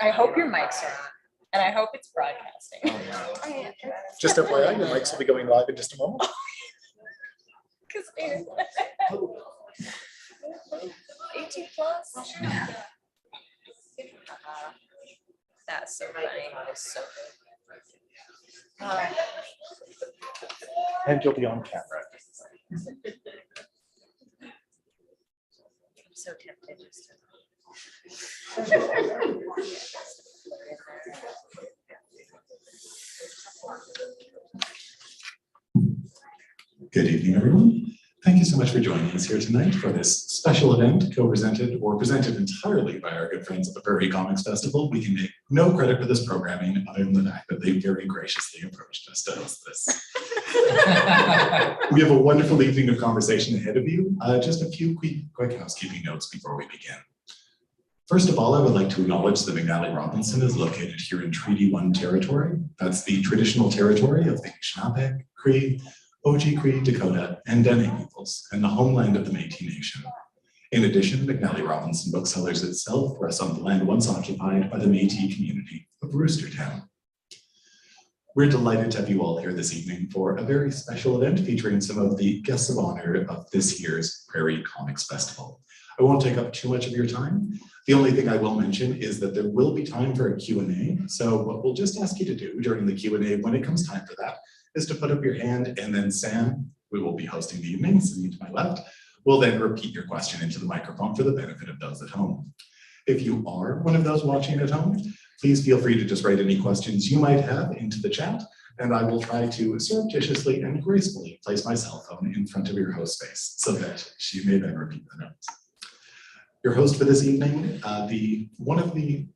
I hope your mics are on, and I hope it's broadcasting. Just FYI, your mics will be going live in just a moment. 'Cause 18 plus. That's so funny. So good. And you'll be on camera. I'm so tempted just to. Good evening, everyone. Thank you so much for joining us here tonight for this special event co-presented or presented entirely by our good friends at the Prairie Comics Festival. We can take no credit for this programming other than the fact that they very graciously approached us to host this. We have a wonderful evening of conversation ahead of you. Just a few quick housekeeping notes before we begin. First of all, I would like to acknowledge that McNally Robinson is located here in Treaty 1 territory. That's the traditional territory of the Anishinaabe, Cree, Oji-Cree, Dakota, and Dene peoples, and the homeland of the Métis Nation. In addition, McNally Robinson Booksellers itself rests on the land once occupied by the Métis community of Roostertown. We're delighted to have you all here this evening for a very special event featuring some of the guests of honor of this year's Prairie Comics Festival. I won't take up too much of your time. The only thing I will mention is that there will be time for a Q&A. So what we'll just ask you to do during the Q&A when it comes time for that is to put up your hand, and then Sam, who will be hosting the evening, sitting to my left, will then repeat your question into the microphone for the benefit of those at home. If you are one of those watching at home, please feel free to just write any questions you might have into the chat, and I will try to surreptitiously and gracefully place my cell phone in front of your host face so that she may then repeat the notes. Your host for this evening, one of the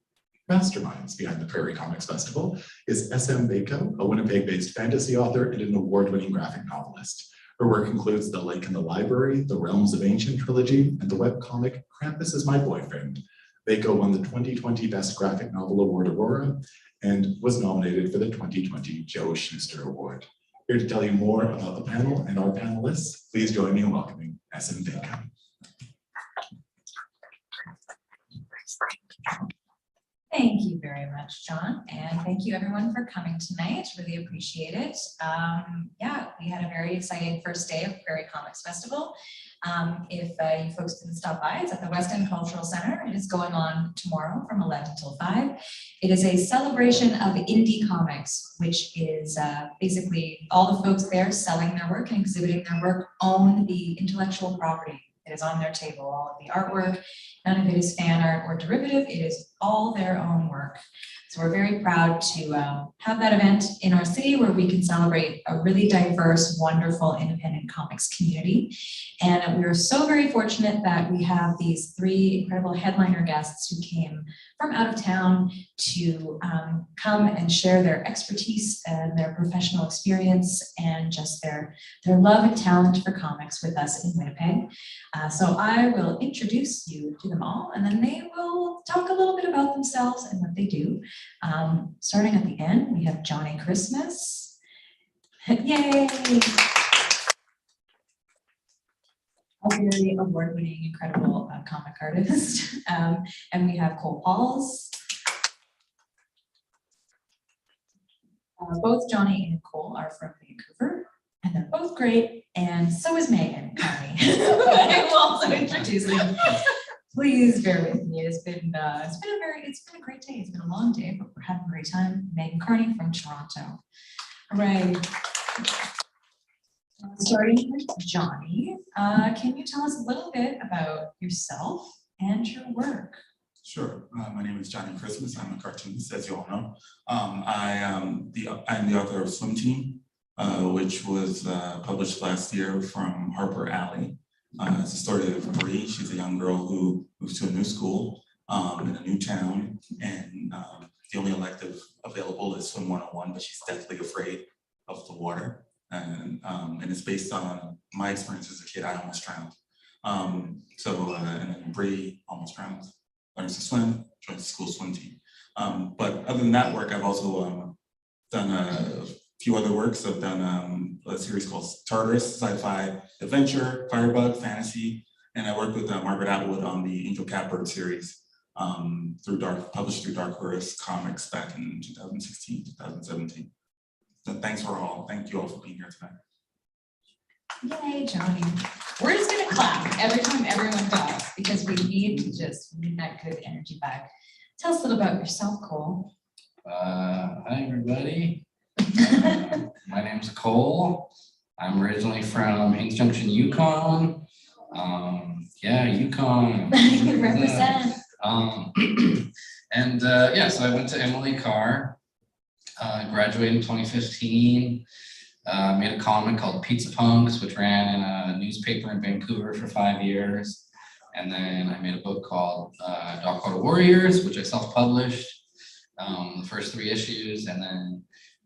masterminds behind the Prairie Comics Festival is S.M. Beiko, a Winnipeg-based fantasy author and an award-winning graphic novelist. Her work includes The Lake and the Library, the Realms of Ancient trilogy, and the webcomic Krampus is My Boyfriend. Beiko won the 2020 Best Graphic Novel Award Aurora and was nominated for the 2020 Joe Shuster Award. Here to tell you more about the panel and our panelists, please join me in welcoming S.M. Beiko. Thank you very much, John, and thank you everyone for coming tonight. Really appreciate it. Yeah, we had a very exciting first day of Prairie Comics Festival. If you folks didn't stop by, it's at the West End Cultural Center. It is going on tomorrow from 11 till 5. It is a celebration of indie comics, which is basically all the folks there selling their work and exhibiting their work own the intellectual property. It is on their table, all of the artwork. None of it is fan art or derivative. It is all their own work. So we're very proud to have that event in our city where we can celebrate a really diverse, wonderful, independent comics community. And we are so very fortunate that we have these 3 incredible headliner guests who came from out of town to come and share their expertise and their professional experience and just their love and talent for comics with us in Winnipeg. So I will introduce you to them all, and then they will talk a little bit about themselves and what they do. Starting at the end, we have Johnnie Christmas. Yay! A very award-winning, incredible comic artist. And we have Cole Pauls. Both Johnnie and Cole are from Vancouver, and they're both great, and so is Megan Kearney. I will also introduce them. Please bear with me. It's been a great day. It's been a long day, but we're having a great time. Megan Kearney from Toronto. All right. Starting with Johnnie, can you tell us a little bit about yourself and your work? Sure. My name is Johnnie Christmas. I'm a cartoonist, as you all know. I'm the author of Swim Team, which was published last year from HarperAlley. It's a story of Bree. She's a young girl who moves to a new school in a new town, and the only elective available is Swim 101, but she's deathly afraid of the water. And it's based on my experience as a kid. I almost drowned. And then Bree almost drowned, learns to swim, joins the school swim team. But other than that work, I've also done a few other works. I've done a series called Tartarus, sci-fi adventure, Firebug, fantasy, and I worked with Margaret Atwood on the Angel Catbird series published through Dark Horse Comics back in 2016, 2017. So thank you all for being here tonight. Yay, Johnny. We're just gonna clap every time everyone talks because we need that good energy back. Tell us a little about yourself, Cole. Hi, everybody. My name's Cole. I'm originally from Haynes Junction, Yukon. Yukon. Represent. So I went to Emily Carr, graduated in 2015, made a comic called Pizza Punks, which ran in a newspaper in Vancouver for 5 years. And then I made a book called Dakota Warriors, which I self-published, the first 3 issues. And then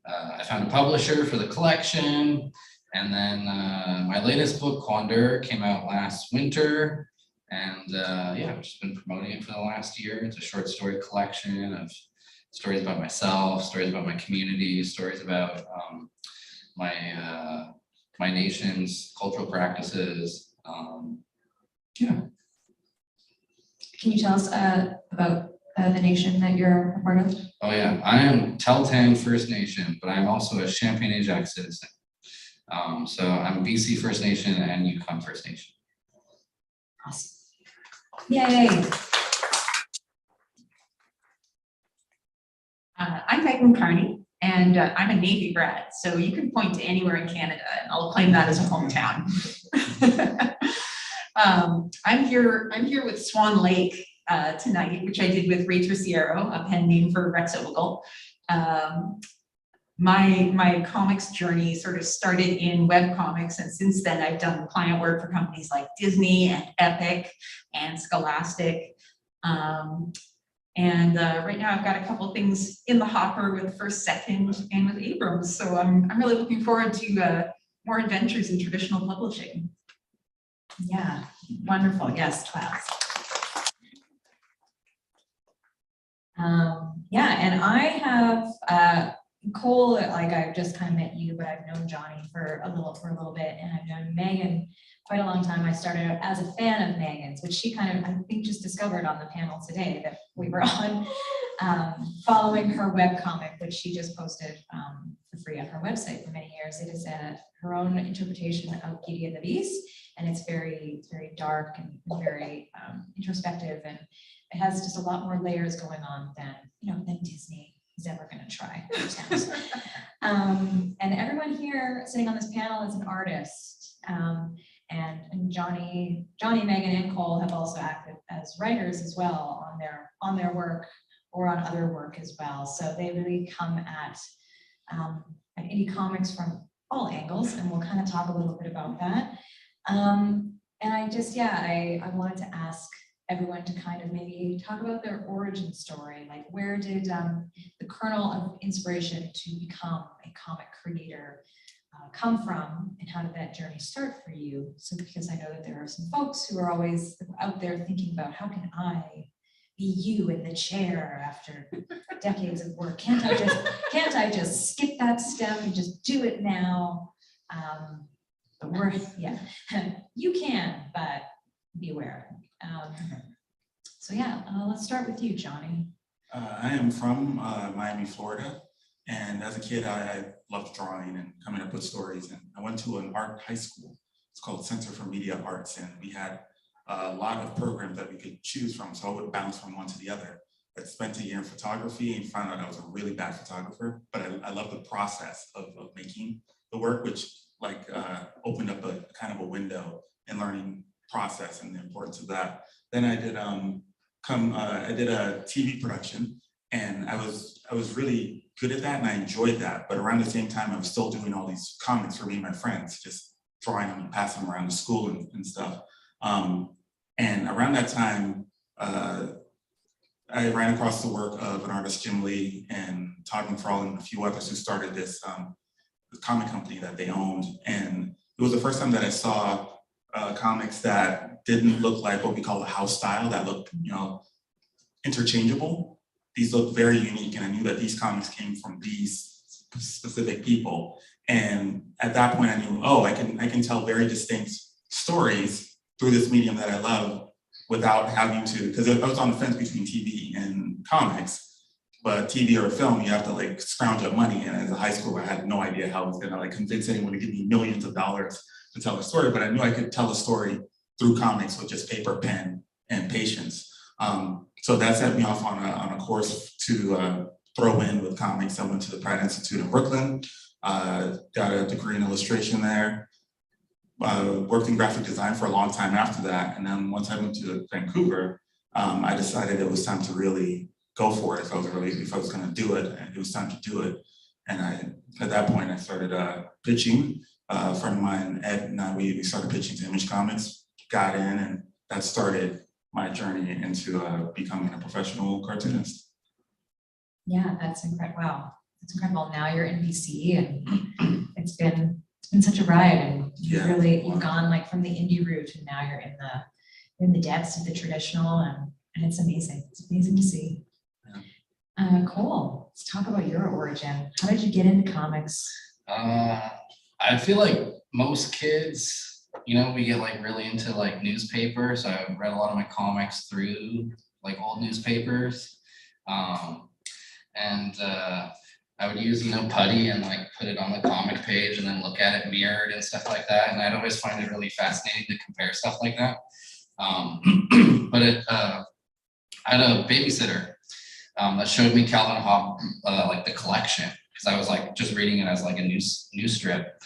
I found a publisher for the collection. And then my latest book, Quandor, came out last winter. And I've just been promoting it for the last year. It's a short story collection of stories about myself, stories about my community, stories about my nation's cultural practices. Can you tell us about the nation that you're a part of? Oh yeah, I am Tahltan First Nation, but I'm also a Champagne-Ajax citizen. So I'm BC First Nation and Yukon First Nation. Awesome. Yay. I'm Megan Kearney, and I'm a Navy brat, so you can point to anywhere in Canada, and I'll claim that as a hometown. I'm here with Swan Lake tonight, which I did with Ray Terciero, a pen name for Rex Ogle. My comics journey sort of started in web comics, and since then I've done client work for companies like Disney and Epic and Scholastic. Right now I've got a couple things in the hopper with First Second and with Abrams, so I'm really looking forward to more adventures in traditional publishing. Yeah, wonderful. Yes, Twiles. And I have Cole, like I've just kind of met you, but I've known Johnny for a little bit, and I've known Megan quite a long time. I started out as a fan of Megan's, which she kind of, I think, just discovered on the panel today that we were on, following her webcomic, which she just posted for free on her website for many years. It is her own interpretation of Beauty and the Beast, and it's very, very dark and very introspective, and it has just a lot more layers going on than Disney is ever going to try. And everyone here sitting on this panel is an artist. And Johnny, Megan, and Cole have also acted as writers as well on their work or on other work as well. So they really come at indie comics from all angles, and we'll kind of talk a little bit about that. And I wanted to ask everyone to kind of maybe talk about their origin story. Like, where did the kernel of inspiration to become a comic creator come from, and how did that journey start for you? So, because I know that there are some folks who are always out there thinking about, how can I be you in the chair after decades of work? Can't I just skip that step and just do it now? You can, but beware. Let's start with you, Johnny. I am from Miami, Florida, and as a kid, I loved drawing and coming up with stories. And I went to an art high school. It's called Center for Media Arts, and we had a lot of programs that we could choose from. So I would bounce from one to the other. I spent a year in photography and found out I was a really bad photographer, but I love the process of making the work, which opened up a kind of a window in learning process and the importance of that. Then I did I did a TV production, and I was really good at that, and I enjoyed that. But around the same time, I was still doing all these comics for me and my friends, just drawing them and passing them around to school and stuff. And around that time, I ran across the work of an artist, Jim Lee, and Todd McFarlane, and a few others who started this comic company that they owned. And it was the first time that I saw comics that didn't look like what we call the house style, that looked, interchangeable. These looked very unique, and I knew that these comics came from these specific people. And at that point, I knew, I can tell very distinct stories through this medium that I love without having to, because I was on the fence between TV and comics, but TV or film, you have to like scrounge up money. And as a high schooler, I had no idea how I was gonna like convince anyone to give me millions of dollars to tell a story, but I knew I could tell a story through comics with just paper, pen, and patience. So that set me off on a course to throw in with comics. I went to the Pratt Institute in Brooklyn, got a degree in illustration there, worked in graphic design for a long time after that. And then once I moved to Vancouver, I decided it was time to really go for it. If I was gonna do it, and it was time to do it. And at that point, I started pitching. A friend of mine, Ed, and we started pitching to Image Comics, got in, and that started my journey into becoming a professional cartoonist. Yeah, that's incredible. Wow, that's incredible. Now you're in BC, and it's been such a ride, and you've gone like from the indie route, and now you're in the depths of the traditional, and it's amazing. It's amazing to see. Yeah. Cool. Let's talk about your origin. How did you get into comics? I feel like most kids, we get like really into like newspapers. So I read a lot of my comics through like old newspapers. And I would use, putty and like put it on the comic page and then look at it mirrored and stuff like that. And I'd always find it really fascinating to compare stuff like that. But I had a babysitter that showed me Calvin Hobbes, like the collection, because I was like just reading it as like a news strip.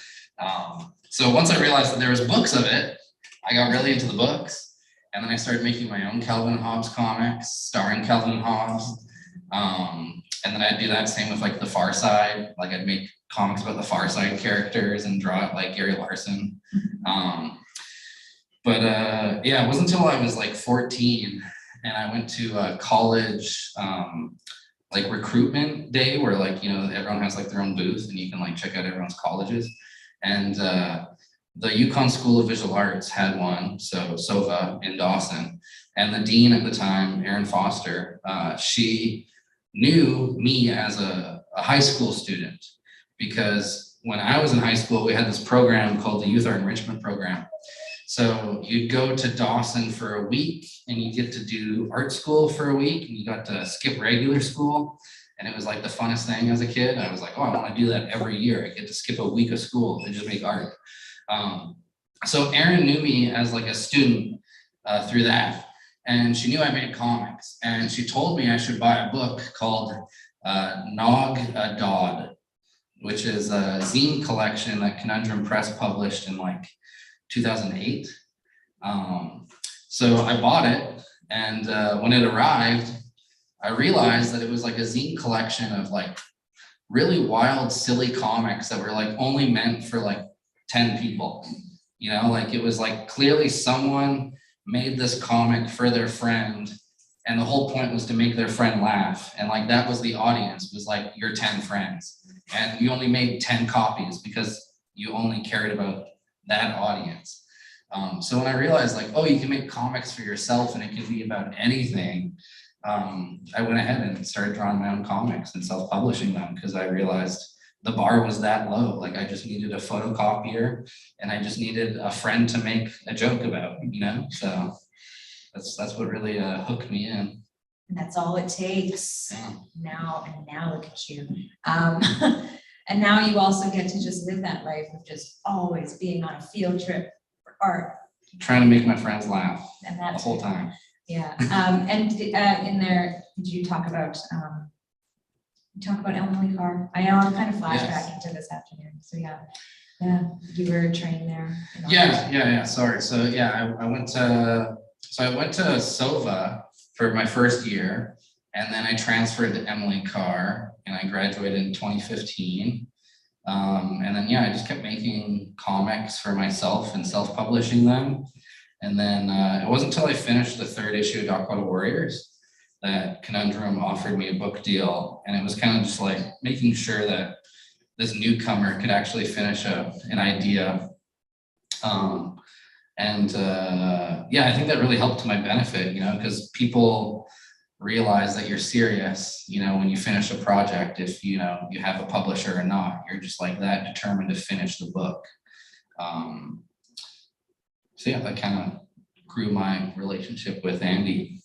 So once I realized that there was books of it, I got really into the books, and then I started making my own Calvin Hobbes comics, starring Calvin Hobbes. And then I'd do that same with like the Far Side. Like I'd make comics about the Far Side characters and draw it like Gary Larson. It wasn't until I was like 14 and I went to college like recruitment day where like, everyone has like their own booth and you can like check out everyone's colleges. And the Yukon School of Visual Arts had one, so SOVA in Dawson. And the dean at the time, Erin Foster, she knew me as a high school student, because when I was in high school, we had this program called the Youth Art Enrichment Program. So you'd go to Dawson for a week and you get to do art school for a week, and you got to skip regular school. And it was like the funnest thing as a kid. I was like, oh, I want to do that every year. I get to skip a week of school and just make art. So Erin knew me as like a student through that. And she knew I made comics. And she told me I should buy a book called Nog Dodd, which is a zine collection that Conundrum Press published in like 2008. So I bought it. And when it arrived, I realized that it was like a zine collection of like really wild, silly comics that were like only meant for like 10 people. Like it was like clearly someone made this comic for their friend, and the whole point was to make their friend laugh. And like that was the audience, was like your 10 friends. And you only made 10 copies because you only cared about that audience. So when I realized like, oh, you can make comics for yourself and it can be about anything, I went ahead and started drawing my own comics and self-publishing them, because I realized the bar was that low. Like I just needed a photocopier and I just needed a friend to make a joke about, so that's what really hooked me in. And that's all it takes. Yeah. Now look at you. And now you also get to just live that life of just always being on a field trip for art. Trying to make my friends laugh And the that's whole time. Yeah. And in there, did you talk about Emily Carr? I know I'm kind of flashbacking to this afternoon. So yeah, you were trained there. Yeah. Sorry. So yeah, I went to SOVA for my first year, and then I transferred to Emily Carr, and I graduated in 2015. And then I just kept making comics for myself and self-publishing them. And then it wasn't until I finished the 3rd issue of Darkwater Warriors that Conundrum offered me a book deal. And it was kind of just like making sure that this newcomer could actually finish an idea. I think that really helped to my benefit, because people realize that you're serious, when you finish a project, if you have a publisher or not, you're just like that determined to finish the book. That kind of grew my relationship with Andy.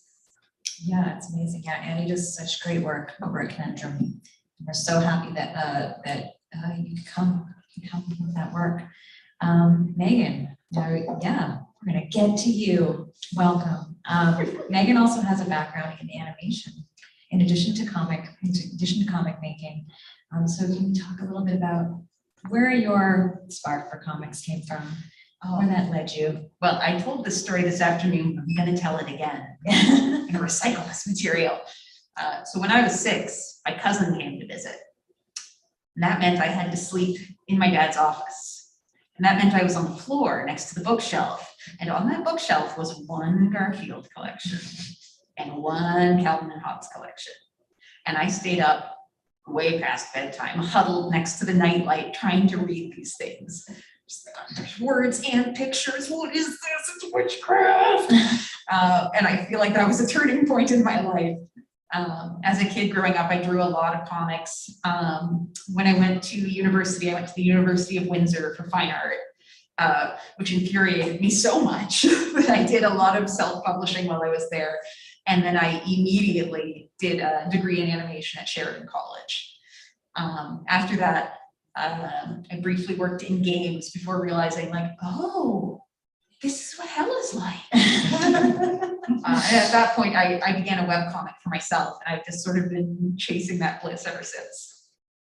Yeah, it's amazing. Yeah, Annie does such great work over at Conundrum. We're so happy that you could come and help with that work. Megan, yeah, we're gonna get to you. Welcome. Megan also has a background in animation, in addition to comic making. So can you talk a little bit about where your spark for comics came from? Where that led you? Well, I told this story this afternoon. I'm going to tell it again. I'm going to recycle this material. So when I was 6, my cousin came to visit. And that meant I had to sleep in my dad's office. And that meant I was on the floor next to the bookshelf. And on that bookshelf was one Garfield collection and one Calvin and Hobbes collection. And I stayed up way past bedtime, huddled next to the nightlight, trying to read these things. There's words and pictures. What is this? It's witchcraft. And I feel like that was a turning point in my life. As a kid growing up, I drew a lot of comics. When I went to university, I went to the University of Windsor for fine art, which infuriated me so much that I did a lot of self-publishing while I was there. And then I immediately did a degree in animation at Sheridan College. After that, I briefly worked in games before realizing, like, oh, this is what hell is like. And at that point, I began a webcomic for myself, and I've just sort of been chasing that bliss ever since.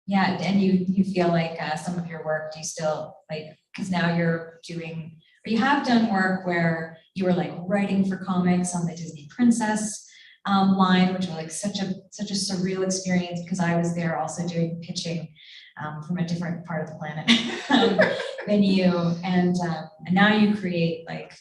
Yeah, and you feel like some of your work, do you still like, because now you're doing, or you have done work where you were like writing for comics on the Disney Princess line, which was like such a surreal experience, because I was there also doing pitching from a different part of the planet than you, and now you create like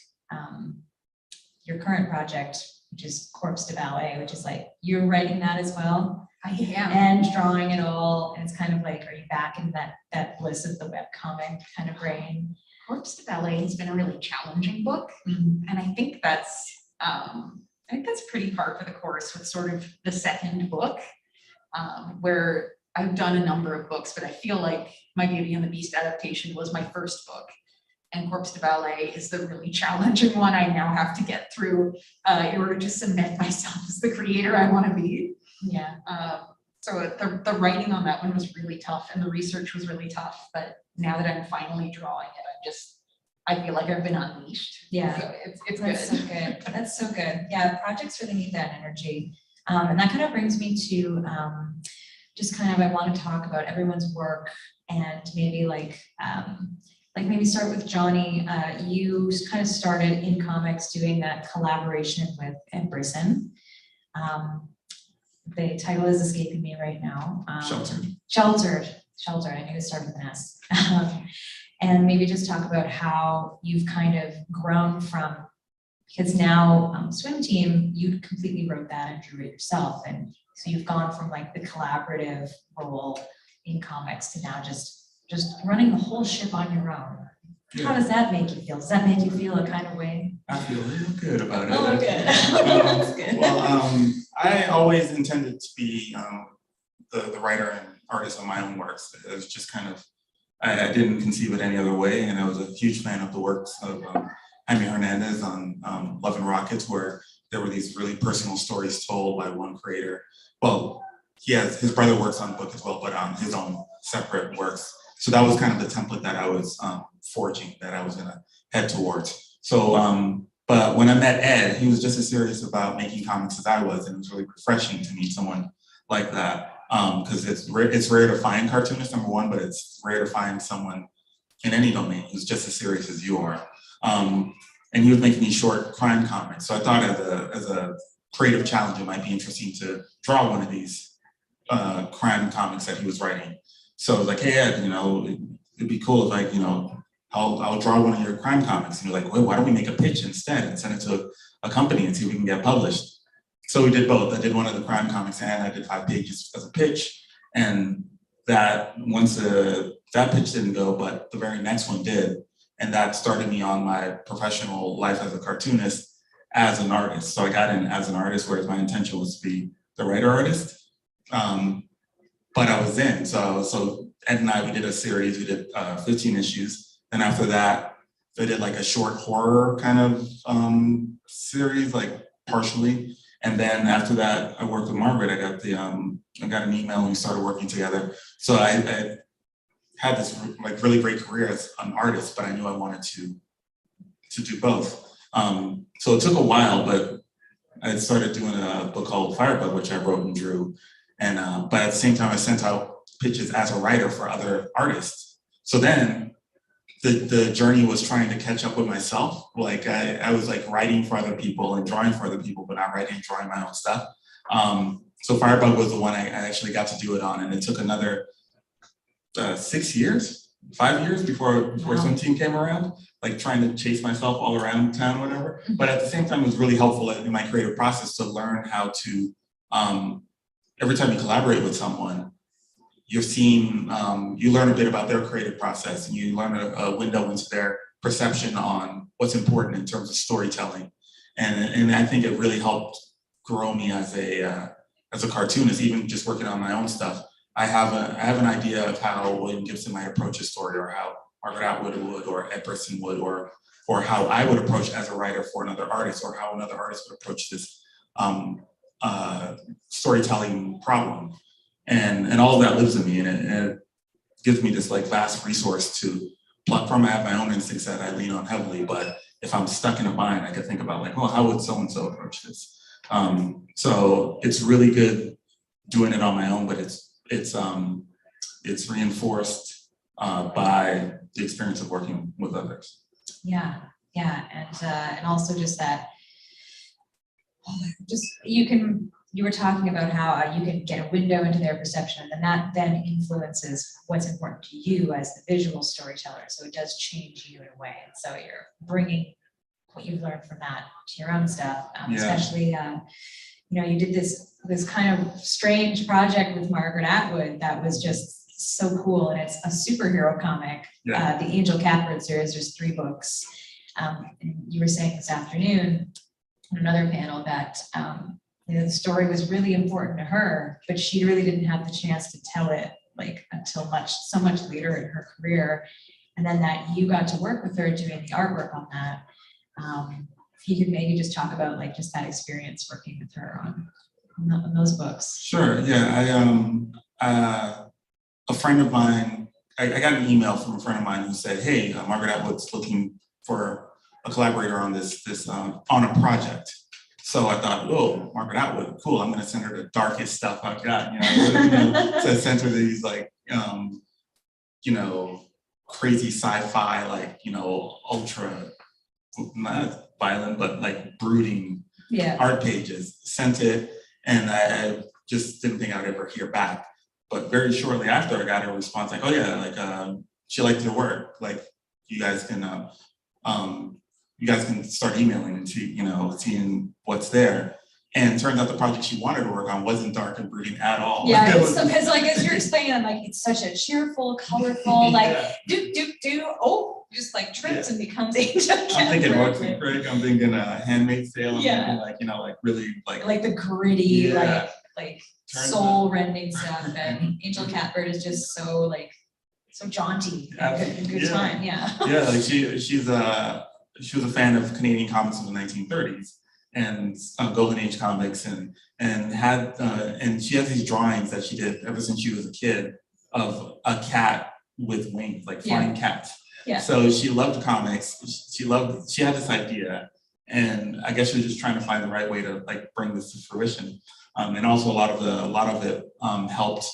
your current project, which is Corpse de Ballet, which is like you're writing that as well. I am. And drawing it all, and it's kind of like, are you back in that bliss of the webcomic kind of brain? Corpse de Ballet has been a really challenging book, and I think that's pretty par for the course with sort of the second book, where I've done a number of books, but I feel like my Beauty and the Beast adaptation was my first book, and Corpse de Ballet is the really challenging one I now have to get through in order to cement myself as the creator I want to be. Yeah. So the writing on that one was really tough, and the research was really tough, but now that I'm finally drawing it, I feel like I've been unleashed. Yeah. So it's That's good. so good. That's so good. Yeah, projects really need that energy. And that kind of brings me to just kind of, I want to talk about everyone's work, and maybe like maybe start with Johnnie. You kind of started in comics doing that collaboration with Ed Brisson. The title is escaping me right now. Sheltered. I knew it started with an S. And maybe just talk about how you've kind of grown from, because now Swim Team, you completely wrote that and drew it yourself. And so you've gone from like the collaborative role in comics to now just running the whole ship on your own. Yeah. How does that make you feel? Does that make you feel a kind of way? I feel a little good about it. Oh, good. That's good. Well, I always intended to be the writer and artist of my own works. It was just kind of, I didn't conceive it any other way, and I was a huge fan of the works of Jaime Hernandez on Love and Rockets, where there were these really personal stories told by one creator. Well, his brother works on the book as well, but on his own separate works. So that was kind of the template that I was forging, that I was gonna head towards. So, but when I met Ed, he was just as serious about making comics as I was, and it was really refreshing to meet someone like that. Because it's rare to find cartoonists, number one, but it's rare to find someone in any domain who's just as serious as you are. And he was making these short crime comics. So I thought as a creative challenge, it might be interesting to draw one of these crime comics that he was writing. So I was like, hey, Ed, it'd be cool if I'll draw one of your crime comics. And you're like, well, why don't we make a pitch instead and send it to a company and see if we can get published? So we did both. I did one of the crime comics and I did 5 pages as a pitch. And that once that pitch didn't go, but the very next one did. And that started me on my professional life as a cartoonist, as an artist. So I got in as an artist, whereas my intention was to be the writer artist. But I was in. So Ed and I, we did a series. We did 15 issues. And after that, I did like a short horror kind of series, like partially. And then after that, I worked with Margaret. I got an email and we started working together. So I had this like really great career as an artist, but I knew I wanted to do both. So it took a while, but I started doing a book called Firebug, which I wrote and drew. And but at the same time, I sent out pitches as a writer for other artists. So then the journey was trying to catch up with myself. Like I was like writing for other people and drawing for other people, but not writing and drawing my own stuff. So Firebug was the one I actually got to do it on, and it took another 5 years before Swim Team came around, like trying to chase myself all around town or whatever. But at the same time, it was really helpful in my creative process to learn how to, every time you collaborate with someone, you're seeing, you learn a bit about their creative process, and you learn a window into their perception on what's important in terms of storytelling. And I think it really helped grow me as a cartoonist, even just working on my own stuff. I have an idea of how William Gibson might approach a story, or how Margaret Atwood would, or Ed Brisson would, or how I would approach as a writer for another artist, or how another artist would approach this storytelling problem. And all of that lives in me, and it gives me this like vast resource to pluck from. I have my own instincts that I lean on heavily, but if I'm stuck in a bind, I can think about like, well, how would so-and-so approach this? So it's really good doing it on my own, but it's reinforced by the experience of working with others. Yeah, and also just that, you were talking about how you can get a window into their perception, and that then influences what's important to you as the visual storyteller. So it does change you in a way. And so you're bringing what you've learned from that to your own stuff, especially, you did this kind of strange project with Margaret Atwood that was just so cool. And it's a superhero comic, the Angel Catbird series. There's 3 books. And you were saying this afternoon on another panel that, the story was really important to her, but she really didn't have the chance to tell it like until so much later in her career. And then that you got to work with her doing the artwork on that. If you could maybe just talk about like just that experience working with her on those books. Sure. Yeah. A friend of mine, I got an email from a friend of mine who said, "Hey, Margaret Atwood's looking for a collaborator on this on a project." So I thought, whoa, Margaret Atwood, cool. I'm going to send her the darkest stuff I've got. So I sent her these like, crazy sci-fi, like, ultra, not violent, but like brooding art pages. Sent it, and I just didn't think I'd ever hear back. But very shortly after, I got a response like, "Oh yeah, like she liked your work. Like you guys can start emailing and seeing what's there." And it turns out the project she wanted to work on wasn't dark and brooding at all. Yeah, because like as you're explaining, I'm like, it's such a cheerful, colorful, like just like trips and becomes Angel Catbird. I'm thinking Roxy Craig. I'm thinking Handmaid's Tale. I'm thinking like really like the gritty, like soul rending stuff. And Angel Catbird is just so jaunty and good time. Yeah. Yeah, like she was a fan of Canadian comics in the 1930s and Golden Age comics, and had and she has these drawings that she did ever since she was a kid of a cat with wings, like flying cats. Yeah. So she loved comics. She had this idea, and I guess she was just trying to find the right way to like bring this to fruition. And also a lot of it helped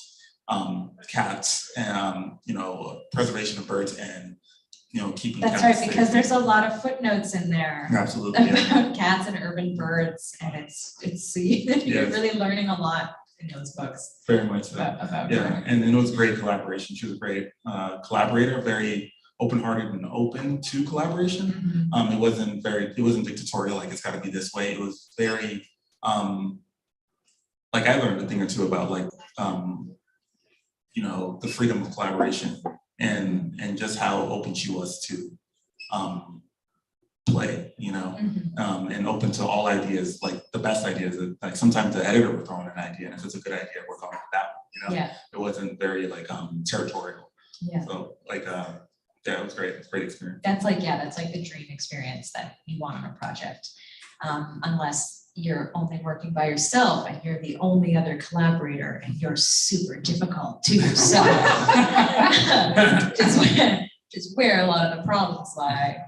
cats and preservation of birds and keeping. That's right, because there's a lot of footnotes in there. Absolutely. About cats and urban birds, and you're really learning a lot in those books. Very much so. About yeah, and it was a great collaboration. She was a great collaborator, very open-hearted and open to collaboration. Mm-hmm. It wasn't dictatorial, like it's got to be this way. It was very like I learned a thing or two about like the freedom of collaboration and just how open she was to play, Mm-hmm. and open to all ideas, like the best ideas. Like sometimes the editor would throw in an idea, and if it's a good idea, work on it with that one. Yeah. It wasn't very like territorial. Yeah. So like Yeah, it was great. It's a great experience. That's like the dream experience that you want on a project. Unless you're only working by yourself and you're the only other collaborator and you're super difficult too. So just where a lot of the problems lie.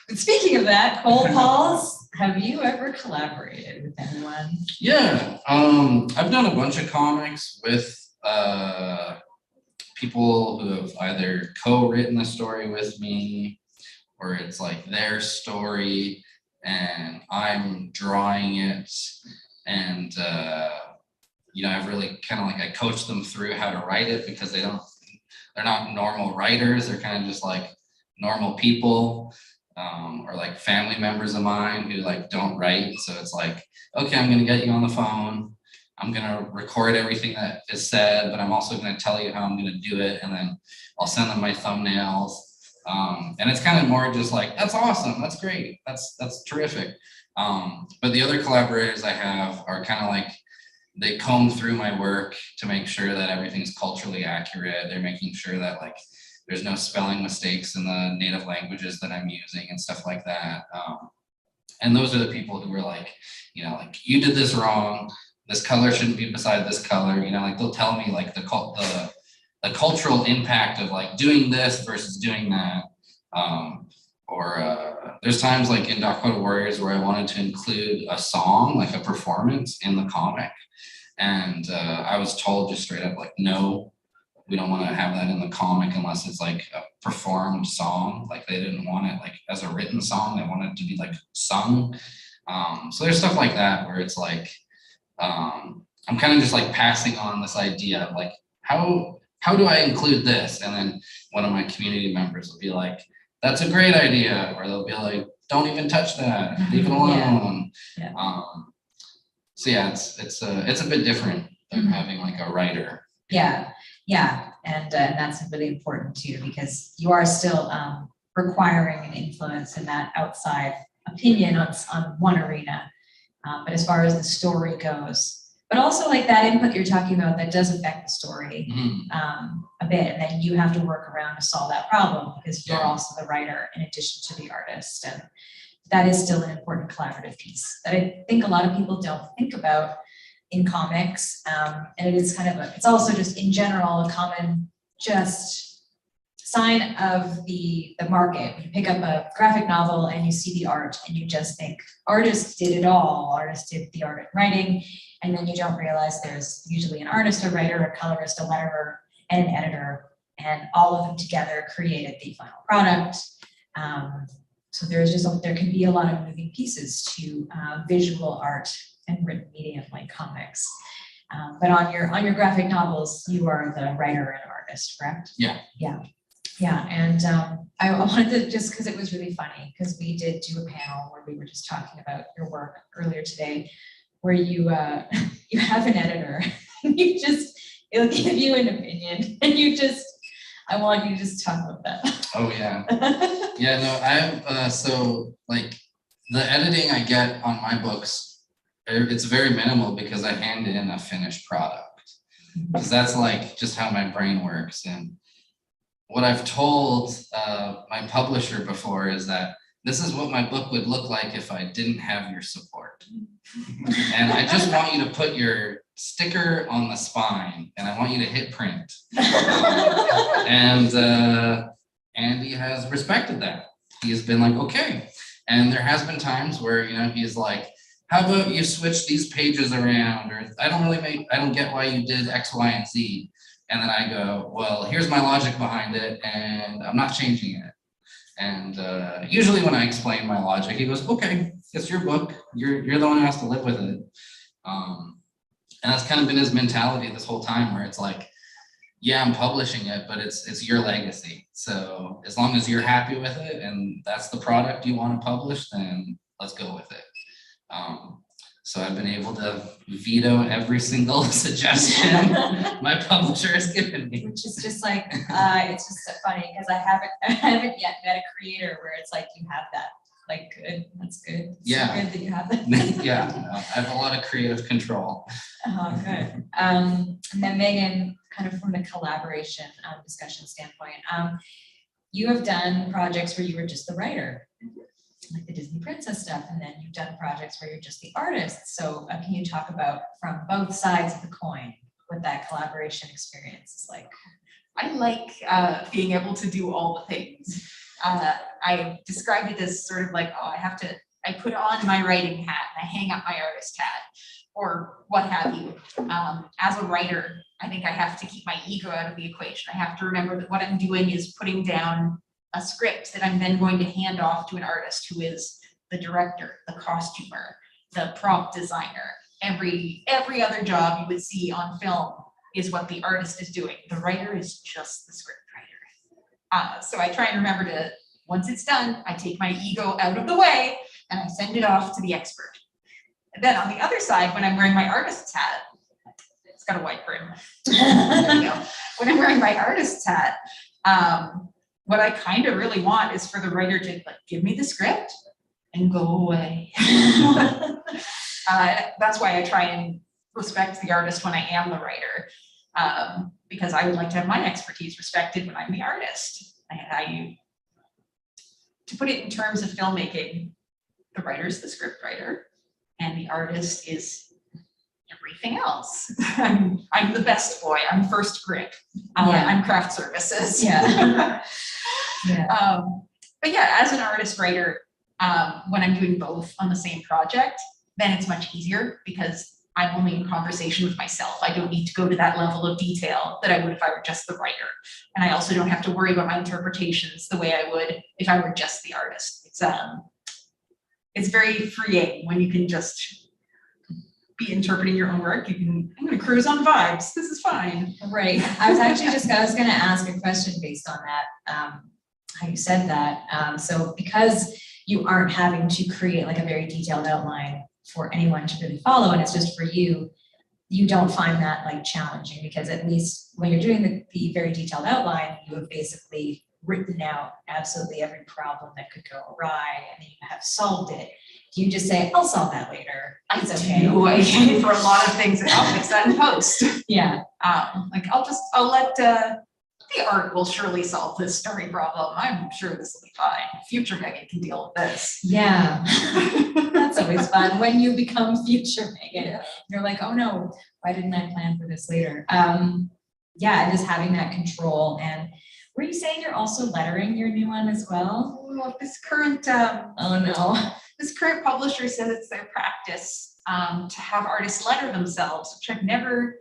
But speaking of that, Cole Pauls, have you ever collaborated with anyone? Yeah, I've done a bunch of comics with people who have either co-written a story with me, or it's like their story and I'm drawing it, and I've really kind of like I coach them through how to write it, because they're not normal writers, they're kind of just like normal people, or like family members of mine who like don't write. So it's like, okay, I'm gonna get you on the phone, I'm gonna record everything that is said, but I'm also gonna tell you how I'm gonna do it, and then I'll send them my thumbnails. And it's kind of more just like, that's awesome, that's great, that's terrific. But the other collaborators I have are kind of like, they comb through my work to make sure that everything's culturally accurate. They're making sure that like there's no spelling mistakes in the native languages that I'm using and stuff like that. And those are the people who were like, like, you did this wrong, this color shouldn't be beside this color, like they'll tell me like the cultural impact of like doing this versus doing that. There's times like in Dakota Warriors where I wanted to include a song, like a performance in the comic. And I was told just straight up like, no, we don't want to have that in the comic unless it's like a performed song. Like they didn't want it like as a written song, they wanted it to be like sung. So there's stuff like that where it's like, I'm kind of just like passing on this idea of like, how do I include this? And then one of my community members will be like, that's a great idea. Or they'll be like, don't even touch that, leave it alone. Yeah. So yeah, it's a bit different than having like a writer. Yeah. And that's really important too, because you are still requiring an influence in that outside opinion on one arena. But as far as the story goes, but also like that input you're talking about that does affect the story a bit, and then you have to work around to solve that problem because you're also the writer in addition to the artist, and that is still an important collaborative piece that I think a lot of people don't think about in comics, and it is kind of it's also just in general a common just sign of the market. When you pick up a graphic novel and you see the art and you just think artist did it all, artist did the art and writing, and then you don't realize there's usually an artist, a writer, a colorist, a letterer, and an editor, and all of them together created the final product. So there can be a lot of moving pieces to visual art and written medium like comics. But on your graphic novels, you are the writer and artist, correct? Yeah, and I wanted to, just because it was really funny, because we did do a panel where we were just talking about your work earlier today, where you have an editor, and it'll give you an opinion, and I want you to just talk about that. Oh yeah, yeah. No, I've so like the editing I get on my books, it's very minimal because I hand in a finished product, because that's like just how my brain works. And what I've told my publisher before is that this is what my book would look like if I didn't have your support. And I just want you to put your sticker on the spine, and I want you to hit print. And Andy has respected that. He's been like, okay. And there has been times where, he's like, how about you switch these pages around? Or I don't get why you did X, Y, and Z. And then I go, well, here's my logic behind it, and I'm not changing it. And usually when I explain my logic, he goes, okay, it's your book. You're the one who has to live with it. And that's kind of been his mentality this whole time, where it's like, yeah, I'm publishing it, but it's your legacy. So as long as you're happy with it and that's the product you want to publish, then let's go with it. So I've been able to veto every single suggestion my publisher has given me. Which is just like, it's just so funny because I haven't yet met a creator where it's like you have that. Like, good, that's good. It's so good that you have that. Yeah, I have a lot of creative control. Oh, good. And then Megan, kind of from the collaboration discussion standpoint, you have done projects where you were just the writer, like the Disney princess stuff, and then you've done projects where you're just the artist. So can you talk about from both sides of the coin what that collaboration experience is like? I like being able to do all the things. I described it as sort of like, oh, I put on my writing hat and I hang up my artist hat or what have you. As a writer, I think I have to keep my ego out of the equation. I have to remember that what I'm doing is putting down a script that I'm then going to hand off to an artist who is the director, the costumer, the prop designer. Every other job you would see on film is what the artist is doing. The writer is just the script writer. So I try and remember to, once it's done, I take my ego out of the way and I send it off to the expert. And then on the other side, when I'm wearing my artist's hat, it's got a white brim. There we go. When I'm wearing my artist's hat, what I kind of really want is for the writer to like give me the script and go away. That's why I try and respect the artist when I am the writer, because I would like to have my expertise respected when I'm the artist. To put it in terms of filmmaking, the writer is the script writer and the artist is everything else. I'm the best boy. I'm first grip. I'm craft services. Yeah. Yeah. But yeah, as an artist writer, when I'm doing both on the same project, then it's much easier because I'm only in conversation with myself. I don't need to go to that level of detail that I would if I were just the writer. And I also don't have to worry about my interpretations the way I would if I were just the artist. It's very freeing when you can just be interpreting your own work. I'm going to cruise on vibes. This is fine. Right. I was going to ask a question based on that, how you said that. So because you aren't having to create like a very detailed outline for anyone to really follow, and it's just for you, you don't find that like challenging, because at least when you're doing the very detailed outline, you have basically written out absolutely every problem that could go awry, and then you have solved it. Do you just say, I'll solve that later? It's okay. I do for a lot of things, and I'll fix that in post. Yeah. Like I'll let the art will surely solve this story problem. I'm sure this will be fine. Future Megan can deal with this. Yeah. That's always fun when you become future Megan. You're like, oh no, why didn't I plan for this later? Yeah, just having that control. And were you saying you're also lettering your new one as well? Well, this current Oh no. this current publisher says it's their practice to have artists letter themselves, which I've never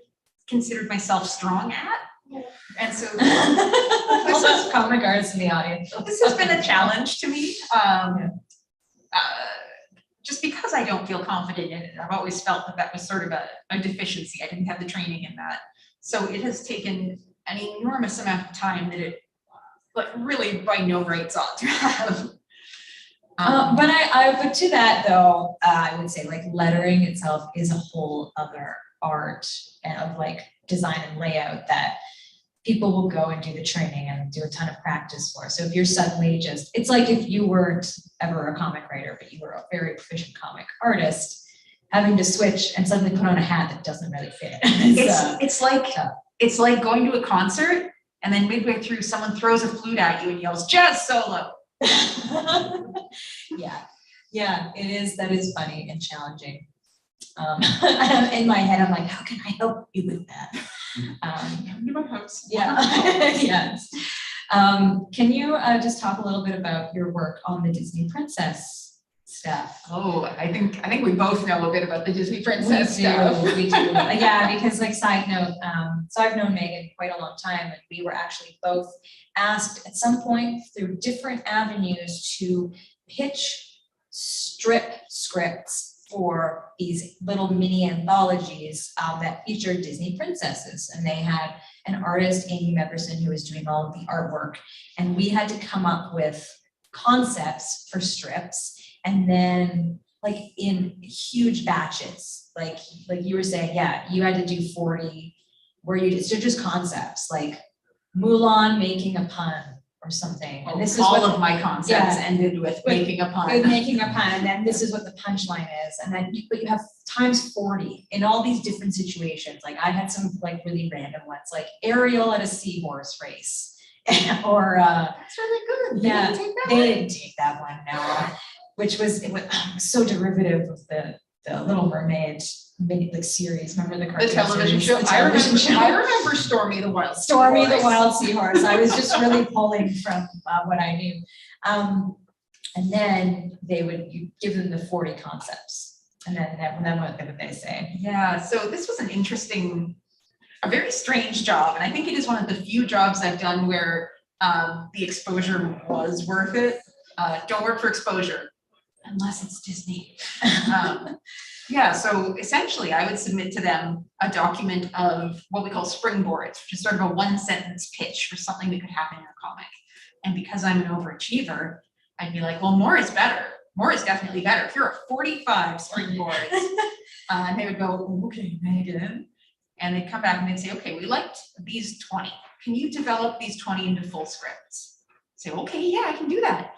considered myself strong at. And so All those comic artists in the audience. this has been a challenge to me. Just because I don't feel confident in it. I've always felt that was sort of a deficiency. I didn't have the training in that. So it has taken an enormous amount of time that it really by no rights ought to have. But to that though, I would say like lettering itself is a whole other art of like design and layout that people will go and do the training and do a ton of practice for. So if you're suddenly it's like if you weren't ever a comic writer, but you were a very proficient comic artist, having to switch and suddenly put on a hat that doesn't really fit. It's like going to a concert and then midway through someone throws a flute at you and yells, jazz solo. Yeah, it is. That is funny and challenging. In my head, I'm like, how can I help you with that? Yeah, yes. Can you just talk a little bit about your work on the Disney princess stuff? Oh, I think we both know a bit about the Disney princess stuff. We do. Yeah, because like side note, so I've known Megan quite a long time, and we were actually both asked at some point through different avenues to pitch strip scripts for these little mini anthologies that featured Disney princesses. And they had an artist, Amy Meverson, who was doing all of the artwork. And we had to come up with concepts for strips. And then like in huge batches, like you were saying, yeah, you had to do 40 where just concepts like Mulan making a pun or something. And this is all of my concepts ended with making a pun. With making a pun, and then this is what the punchline is. And then but you have times 40 in all these different situations. Like I had some like really random ones, like Ariel at a seahorse race. or That's really good. They yeah, didn't take that they one? didn't take that one, no, which was, it was so derivative of the Little Mermaid mini like series. Remember the The cartoon television series? show. The television I remember Stormy the Wild Stormy the Seahorse. Wild Seahorse. I was just really pulling from what I knew. And then you give them the 40 concepts. And then what would they say? Yeah, so this was a very strange job. And I think it is one of the few jobs I've done where the exposure was worth it. Don't work for exposure unless it's Disney. Yeah, so essentially I would submit to them a document of what we call springboards, which is sort of a 1-sentence pitch for something that could happen in a comic. And because I'm an overachiever, I'd be like, well, more is better. More is definitely better. Here are 45 springboards. And they would go, okay, Megan. And they'd come back and they'd say, okay, we liked these 20. Can you develop these 20 into full scripts? Say, okay, yeah, I can do that.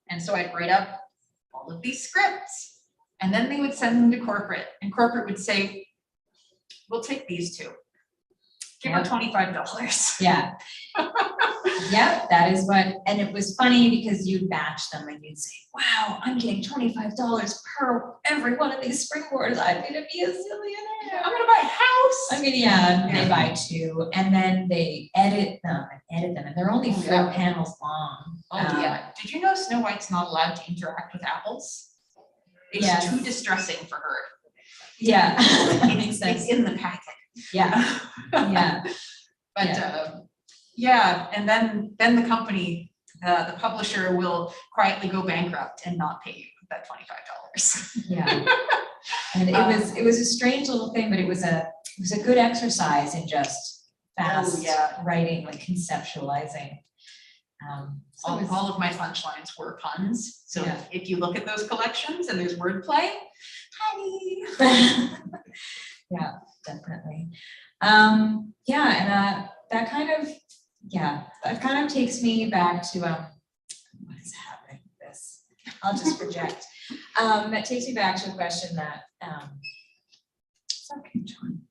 And so I'd write up all of these scripts. And then they would send them to corporate. And corporate would say, we'll take these two. Give her $25. Yeah. Yeah, that is what, and it was funny because you'd batch them and you'd say, wow, I'm getting $25 per every one of these springboards. I'm gonna be a zillionaire. I'm gonna buy a house. I mean, yeah, they buy 2 and then they edit them, and they're only 4 panels long. Oh, yeah. Did you know Snow White's not allowed to interact with apples? It's Yes. too distressing for her. Yeah. It's in the packet. Yeah, yeah. But yeah, and then the company, the publisher will quietly go bankrupt and not pay you that $25. Yeah. And it was a strange little thing, but it was a good exercise in just fast writing, like conceptualizing. So it was- All of my punchlines were puns. So Yeah. if you look at those collections and there's wordplay, honey. Yeah, definitely. Yeah, and that kind of takes me back to what is happening with this? I'll just project. That takes me back to a question that it's okay, John.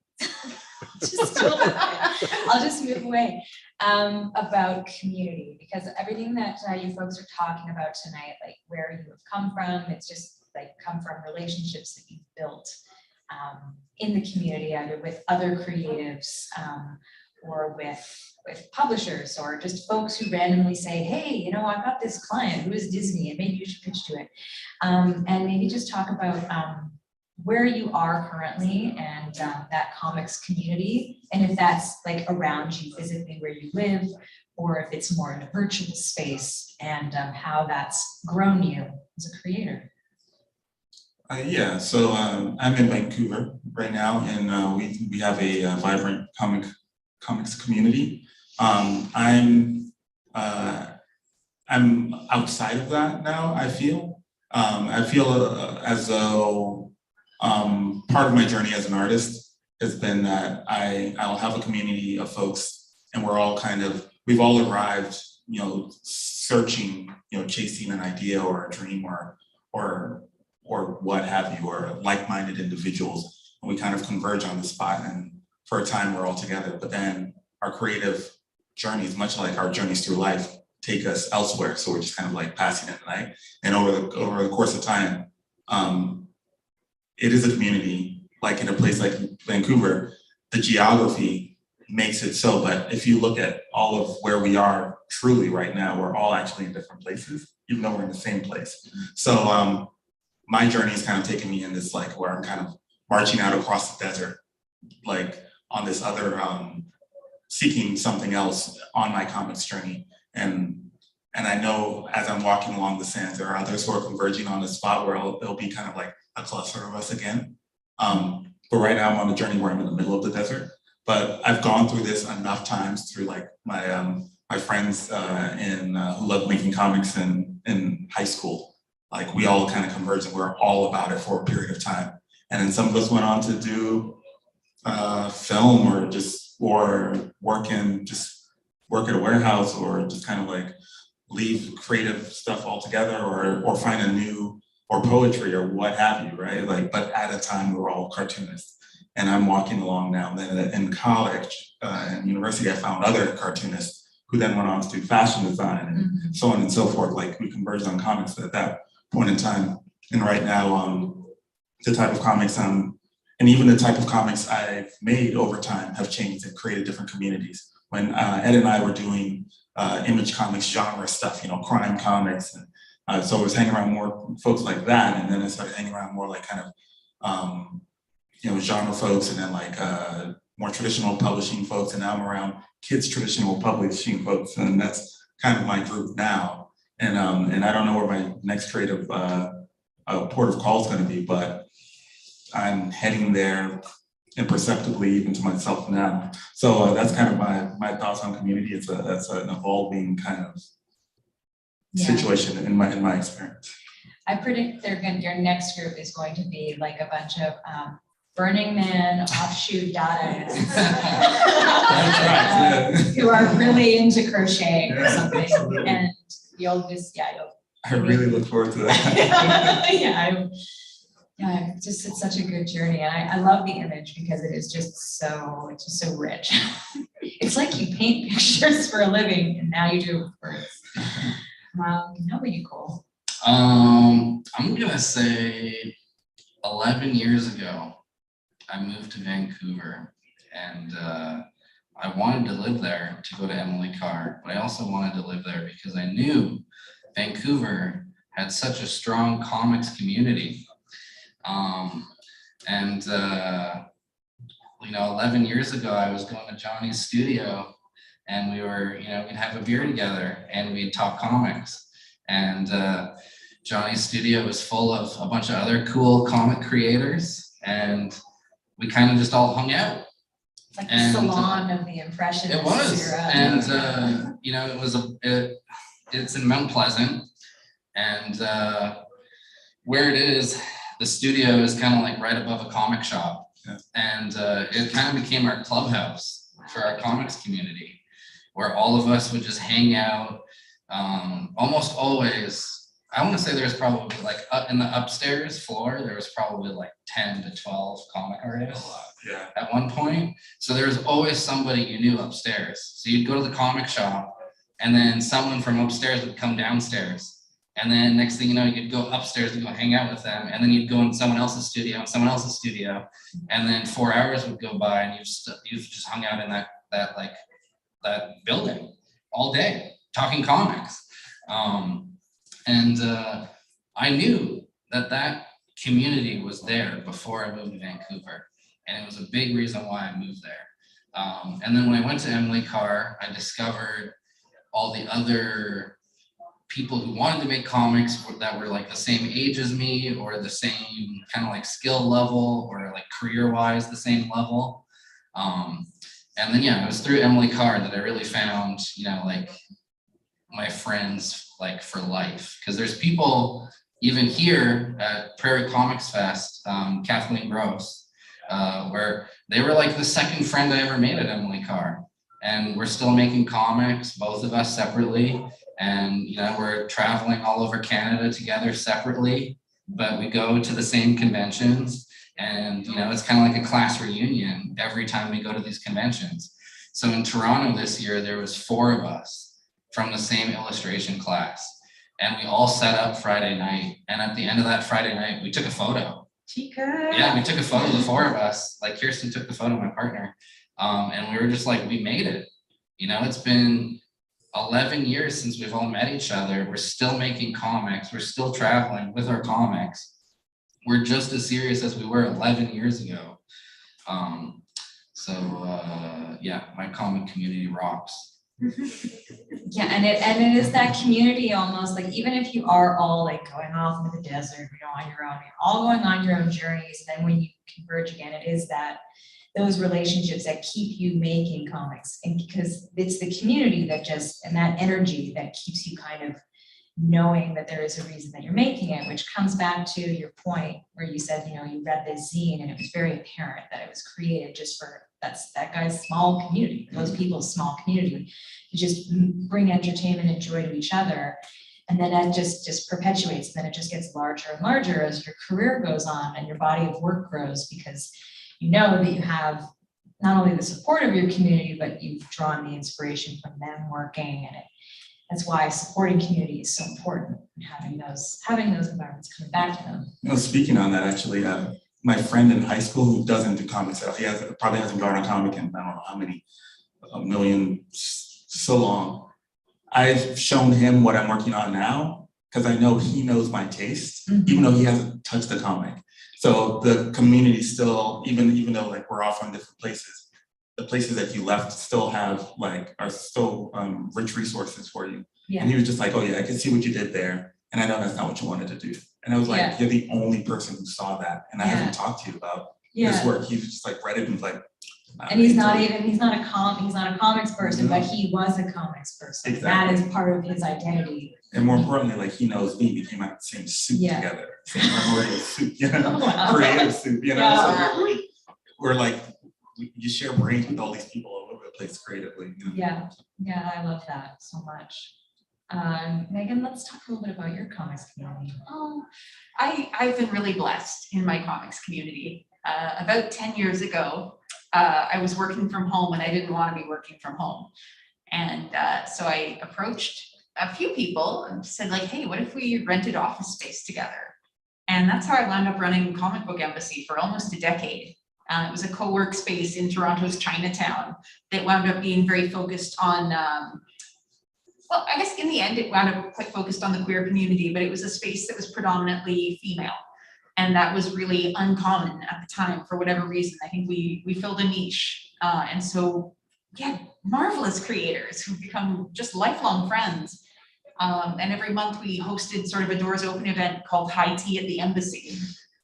I'll just move away about community, because everything that you folks are talking about tonight, like where you have come from, it's just like come from relationships that you've built in the community, either with other creatives or with publishers, or just folks who randomly say, hey, you know, I've got this client who is Disney and maybe you should pitch to it. And maybe just talk about where you are currently and that comics community, and if that's like around you physically where you live, or if it's more in a virtual space, and how that's grown you as a creator. Yeah, so I'm in Vancouver right now, and we have a vibrant comics community. I'm outside of that now. I feel as though part of my journey as an artist has been that I'll have a community of folks, and we've all arrived, you know, searching, you know, chasing an idea or a dream or what have you, or like-minded individuals, and we kind of converge on the spot, and for a time we're all together. But then our creative journeys, much like our journeys through life, take us elsewhere. So we're just kind of like passing it tonight. And over the course of time, it is a community. Like in a place like Vancouver, the geography makes it so. But if you look at all of where we are truly right now, we're all actually in different places, even though we're in the same place. So my journey has kind of taken me in this, like, where I'm kind of marching out across the desert, like on this other, seeking something else on my comics journey. And I know as I'm walking along the sands, there are others who are converging on a spot where it'll be kind of like a cluster of us again. But right now I'm on a journey where I'm in the middle of the desert. But I've gone through this enough times through like my friends who love making comics in high school. Like we all kind of converged and we're all about it for a period of time. And then some of us went on to do film or work at a warehouse, or just kind of like leave creative stuff altogether, or find a new, or poetry or what have you, right? Like, but at a time we were all cartoonists. And I'm walking along now. Then in college and university, I found other cartoonists who then went on to do fashion design and so on and so forth. Like we converged on comics at that point in time. And right now, the type of comics and even the type of comics I've made over time have changed and created different communities. When Ed and I were doing image comics genre stuff, crime comics, and so I was hanging around more folks like that, and then I started hanging around more like kind of genre folks, and then like more traditional publishing folks, and now I'm around kids traditional publishing folks, and that's kind of my group now. And I don't know where my next creative port of call is going to be, but I'm heading there imperceptibly even to myself now. So that's kind of my thoughts on community. It's an evolving kind of situation in my experience. I predict your next group is going to be like a bunch of Burning Man offshoot Dadaists who are really into crocheting or something, and you'll I really look forward to that. It's such a good journey, and I love the image because it's just so rich. It's like you paint pictures for a living, and now you do it with birds. How about you, Cole? I'm gonna say 11 years ago, I moved to Vancouver, and I wanted to live there to go to Emily Carr, but I also wanted to live there because I knew Vancouver had such a strong comics community. 11 years ago, I was going to Johnny's studio, and we were, we'd have a beer together and we'd talk comics. And Johnny's studio was full of a bunch of other cool comic creators, and we kind of just all hung out. Like the salon of the Impressionists. It was, era. and it's in Mount Pleasant, and where it is, the studio is kind of like right above a comic shop, and it kind of became our clubhouse for our comics community, where all of us would just hang out. Almost always, I want to say there's probably like in the upstairs floor, there was probably like 10 to 12 comic artists at one point. So there was always somebody you knew upstairs. So you'd go to the comic shop, and then someone from upstairs would come downstairs. And then next thing you know, you'd go upstairs and go hang out with them. And then you'd go in someone else's studio and someone else's studio. And then 4 hours would go by, and you've just hung out in that building all day talking comics. I knew that community was there before I moved to Vancouver, and it was a big reason why I moved there. And then when I went to Emily Carr, I discovered all the other people who wanted to make comics that were like the same age as me, or the same kind of like skill level, or like career-wise the same level. And then it was through Emily Carr that I really found, like my friends like for life. Because there's people even here at Prairie Comics Fest, Kathleen Gross, where they were like the second friend I ever made at Emily Carr. And we're still making comics, both of us separately. And, we're traveling all over Canada together separately, but we go to the same conventions. And, it's kind of like a class reunion every time we go to these conventions. So in Toronto this year, there was 4 of us from the same illustration class. And we all set up Friday night. And at the end of that Friday night, we took a photo. Chica. Yeah, we took a photo, the 4 of us. Like Kirsten took the photo, my partner. And we were just like, we made it. It's been 11 years since we've all met each other. We're still making comics. We're still traveling with our comics. We're just as serious as we were 11 years ago. My comic community rocks. Yeah, and it is that community almost, like, even if you are all like going off into the desert, on your own, you're all going on your own journeys. And then when you converge again, it is those relationships that keep you making comics, and because it's the community and that energy that keeps you kind of knowing that there is a reason that you're making it, which comes back to your point where you said, you read the zine and it was very apparent that it was created just for that guy's small community, those people's small community, to just bring entertainment and joy to each other. And then that just perpetuates, and then it just gets larger and larger as your career goes on and your body of work grows, because that you have not only the support of your community, but you've drawn the inspiration from them working, and that's why supporting community is so important, and having those environments coming back to them. You know, speaking on that, actually, my friend in high school who doesn't do comics at all, probably hasn't drawn a comic in I don't know how many, a million, so long. I've shown him what I'm working on now because I know he knows my taste, even though he hasn't touched the comic. So the community still, even though like we're off on different places, the places that you left still have are still rich resources for you. Yeah. And he was just like, oh yeah, I can see what you did there. And I know that's not what you wanted to do. And I was like, Yeah. you're the only person who saw that. And I haven't talked to you about this work. He was just like read it and was like, and he's not a comics person, but he was a comics person. Exactly. That is part of his identity. and more importantly, like he knows me, we came out in the same suit together, same memorial suit, you know, Wow. creative suit, you know, Yeah. so we're like, you share brains with all these people all over the place creatively, you know? Yeah, I love that so much. Megan, let's talk a little bit about your comics community. Oh, I've been really blessed in my comics community. About 10 years ago, I was working from home and I didn't want to be working from home. And so I approached a few people and said like, hey, what if we rented office space together? And that's how I wound up running Comic Book Embassy for almost a decade. It was a co-work space in Toronto's Chinatown that wound up being very focused on, well, I guess in the end, it wound up quite focused on the queer community, but it was a space that was predominantly female. And that was really uncommon at the time for whatever reason. I think we filled a niche. And so, yeah, marvelous creators who've become just lifelong friends. And every month we hosted sort of a doors open event called High Tea at the Embassy,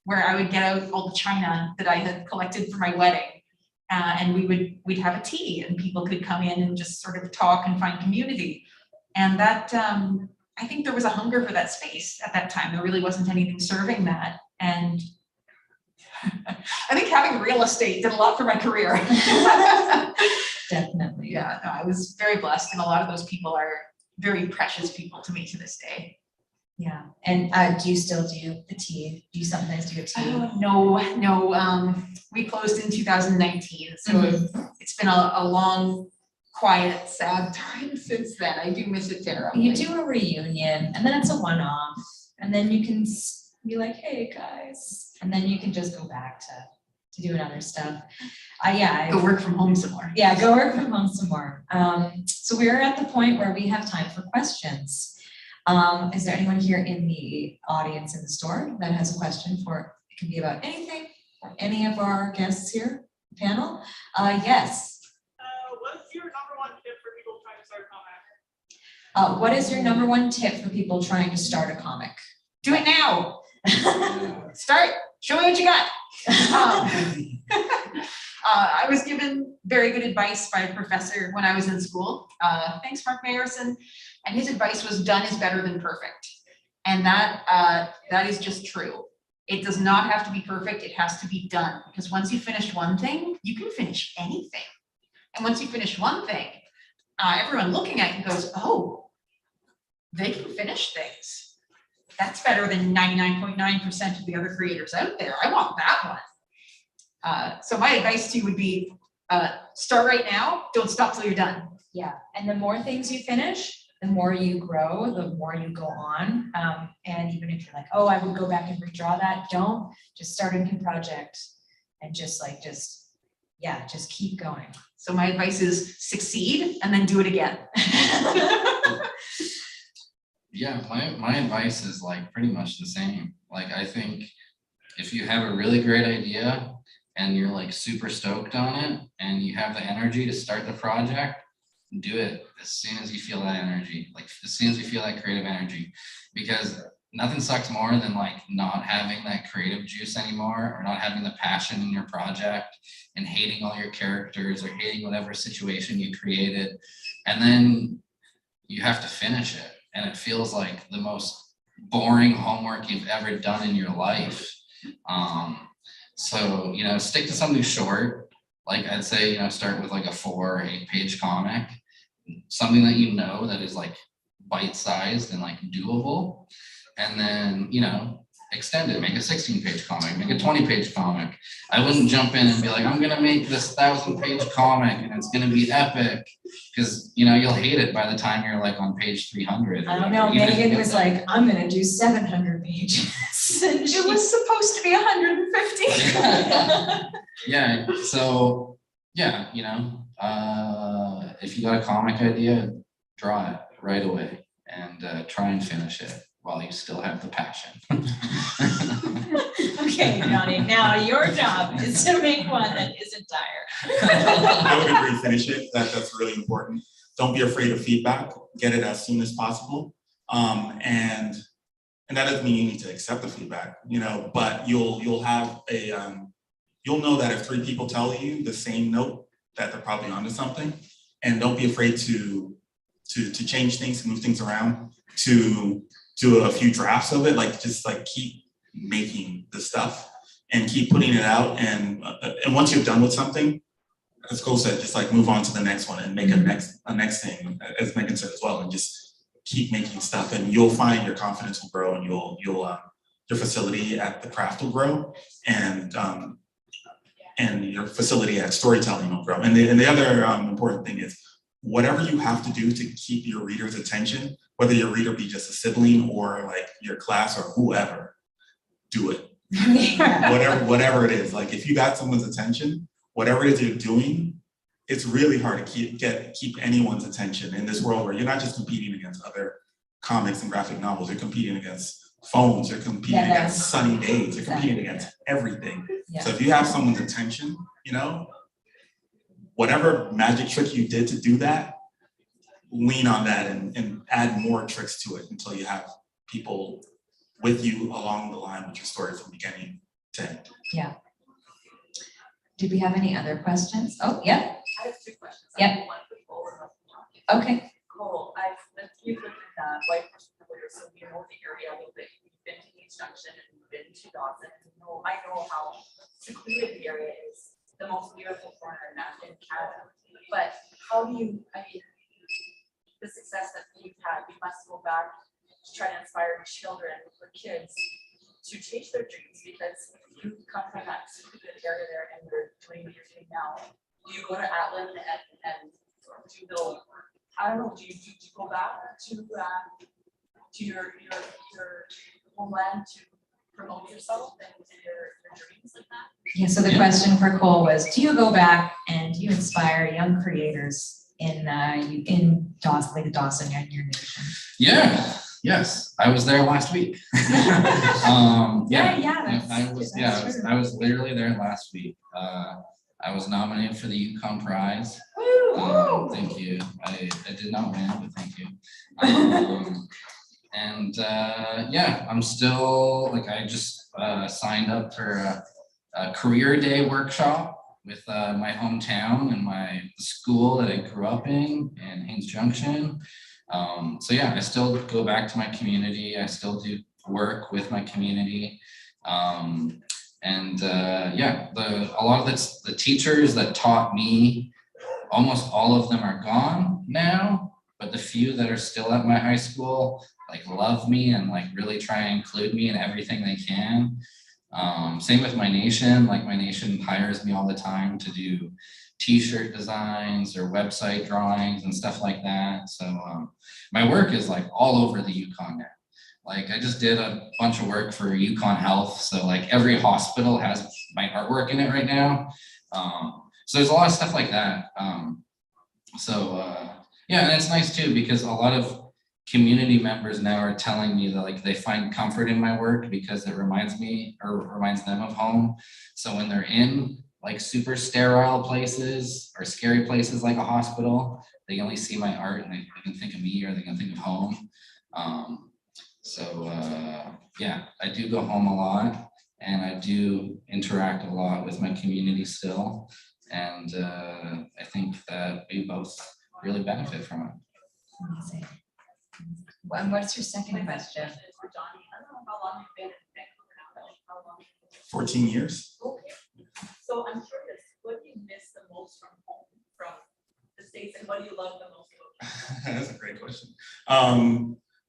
where I would get out all the china that I had collected for my wedding. And we'd have a tea and people could come in and just sort of talk and find community. And that, I think there was a hunger for that space at that time. There really wasn't anything serving that. And I think having real estate did a lot for my career. Definitely. Yeah, no, I was very blessed. And a lot of those people are very precious people to me to this day. Yeah. And do you still do the tea? Do you sometimes do a tea? No, we closed in 2019. So it's been a long, quiet, sad time since then. I do miss it terribly. You do a reunion and then it's a one-off and then you can be like, hey guys, and then you can just go back to doing other stuff. Go work from home some more. Yeah, go work from home some more. So we're at the point where we have time for questions. Is there anyone here in the audience in the store that has a question for, it can be about anything, or any of our guests here, panel? Yes. What's your number one tip for people trying to start a comic? What is your number one tip for people trying to start a comic? Do it now. Start, show me what you got. I was given very good advice by a professor when I was in school. Thanks, Mark Mayerson. And his advice was done is better than perfect. And that is just true. It does not have to be perfect. It has to be done. Because once you finish one thing, you can finish anything. And once you finish one thing, everyone looking at you goes, oh, they can finish things. That's better than 99.9% of the other creators out there. I want that one. So my advice to you would be, start right now, don't stop till you're done. Yeah, and the more things you finish, the more you grow, the more you go on. And even if you're like, oh, I would go back and redraw that, don't. Just start a new project and just keep going. So my advice is succeed and then do it again. Yeah, my advice is like pretty much the same. Like, I think if you have a really great idea and you're like super stoked on it and you have the energy to start the project, do it as soon as you feel that energy, like as soon as you feel that creative energy, because nothing sucks more than like not having that creative juice anymore, or not having the passion in your project and hating all your characters or hating whatever situation you created. And then you have to finish it. And it feels like the most boring homework you've ever done in your life. So, you know, stick to something short. Like I'd say, you know, start with like a 4 or 8 page comic, something that you know that is like bite-sized and like doable. And then, you know, extend it, make a 16-page comic, make a 20-page comic. I wouldn't jump in and be like, I'm gonna make this 1,000-page comic and it's gonna be epic, because you know you'll hate it by the time you're like on page 300. I don't know, Even if you Megan get was there. like, I'm gonna do 700 pages. And It was supposed to be 150. Yeah, so yeah, you know, if you got a comic idea, draw it right away and try and finish it while you still have the passion. Okay, Johnny, now your job is to make one that isn't dire. I would agree, finish it, that's really important. Don't be afraid of feedback, get it as soon as possible. And that doesn't mean you need to accept the feedback, you know, but you'll have a, you'll know that if 3 people tell you the same note, that they're probably onto something. And don't be afraid to change things, move things around, to do a few drafts of it, like just like keep making the stuff and keep putting it out. And once you're done with something, as Cole said, just like move on to the next one and make a next thing, as Megan said as well, and just keep making stuff, and you'll find your confidence will grow, and you'll your facility at the craft will grow, and your facility at storytelling will grow. And the other important thing is, whatever you have to do to keep your reader's attention, whether your reader be just a sibling or like your class or whoever, do it. Whatever it is. Like if you got someone's attention, whatever it is you're doing, it's really hard to keep anyone's attention in this world where you're not just competing against other comics and graphic novels, you're competing against phones, you're competing against sunny days, you're competing against everything. Yeah. So if you have someone's attention, you know, whatever magic trick you did to do that, lean on that and add more tricks to it until you have people with you along the line with your story from beginning to end. Yeah. Do we have any other questions? Oh, yeah. I have 2 questions. Yep. I have one for Cole and one for Johnny. Okay. Cole, you've lived in White Horse for 4 years, so you know the area a little bit. You've been to East Junction and you've been to Dawson. And I know how secluded the area is, the most beautiful corner in Canada. But how do you, the success that you've had, you must go back to try to inspire children or kids to chase their dreams, because you come from that secluded area there and you're doing what you're doing now. Do you go to Atlan and do the, I don't know, do you go back to your homeland to promote yourself and your dreams like that? Yeah, so the question for Cole was, do you go back and do you inspire young creators in Dawson, like Dawson and your nation? Yeah. Yes, I was there last week. I was literally there last week. I was nominated for the Yukon Prize. Thank you. I did not win, but thank you. I'm still like, I just signed up for a career day workshop with my hometown and my school that I grew up in Haines Junction. I still go back to my community. I still do work with my community. A lot of the teachers that taught me, almost all of them are gone now, but the few that are still at my high school, like love me and like really try and include me in everything they can. Same with my nation, like my nation hires me all the time to do t-shirt designs or website drawings and stuff like that. So my work is like all over the Yukon now. Like I just did a bunch of work for Yukon Health. So like every hospital has my artwork in it right now. So there's a lot of stuff like that. And it's nice too, because a lot of community members now are telling me that like they find comfort in my work because it reminds them of home. So when they're in like super sterile places or scary places like a hospital, they can only see my art and they can think of me or they can think of home. I do go home a lot and I do interact a lot with my community still. And I think that we both really benefit from it. Amazing. And what's your second question? For Johnny, I don't know how long you've been in Vancouver now, but how long? 14 years. Okay. So I'm curious, what do you miss the most from home, from the States, and what do you love the most about it? That's a great question.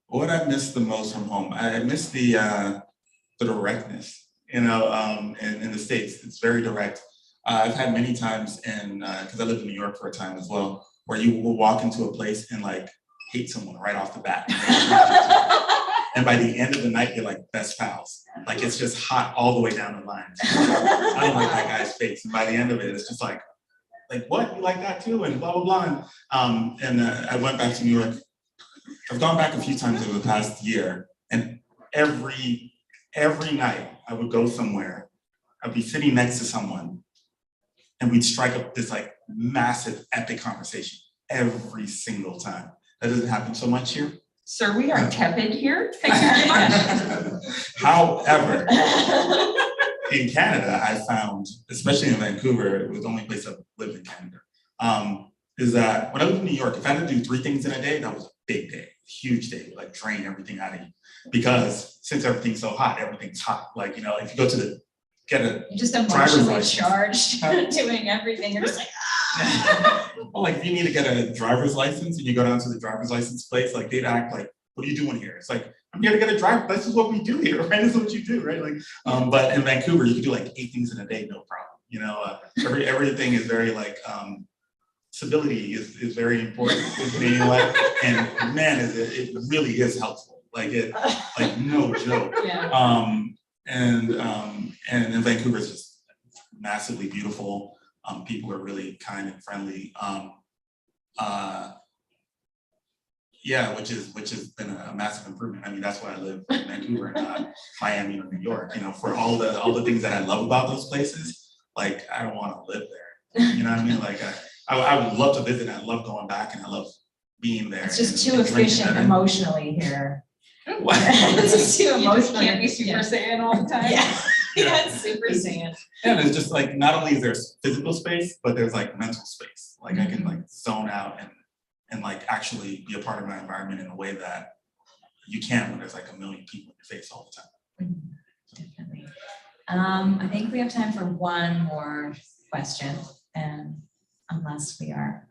What I miss the most from home, I miss the the directness, in the States. It's very direct. I've had many times because I lived in New York for a time as well, where you will walk into a place and like hate someone right off the bat. And by the end of the night, you're like best pals. Like it's just hot all the way down the line. I don't like that guy's face. And by the end of it, it's just like what? You like that too? And blah, blah, blah. And I went back to New York. I've gone back a few times over the past year, and every night I would go somewhere, I'd be sitting next to someone, and we'd strike up this like massive epic conversation every single time. That doesn't happen so much here. Sir, we are tepid here. Thank you very much. However, in Canada, I found, especially in Vancouver, it was the only place I've lived in Canada, is that when I lived in New York, if I had to do 3 things in a day, that was a big day, huge day, like drain everything out of you. Because since everything's so hot, everything's hot. Like, if you go to get a You're just driver's emotionally license. charged, doing everything. You're just like, Well, like if you need to get a driver's license and you go down to the driver's license place, like they'd act like, what are you doing here? It's like, I'm here to get a driver. This is what we do here, right? This is what you do, right? Like, but in Vancouver, you can do like 8 things in a day, no problem. Everything is very like, civility is very important in Canadian life, and man, it really is helpful. Like no joke. yeah. And Vancouver is just massively beautiful. People are really kind and friendly. Yeah, which has been a massive improvement. I mean, that's why I live in Vancouver and not Miami or New York. For all the things that I love about those places, like I don't want to live there. You know what I mean? Like I would love to visit. I love going back, and I love being there. It's just and too drinking efficient that in. emotionally here. What? It's just too emotional. Can't be Super Saiyan all the time. Yeah. Yeah, it's Super Saiyan. Yeah, it's just like not only is there physical space, but there's like mental space. Like I can like zone out and like actually be a part of my environment in a way that you can't when there's like a million people in your face all the time. Definitely. I think we have time for one more question, and unless we are.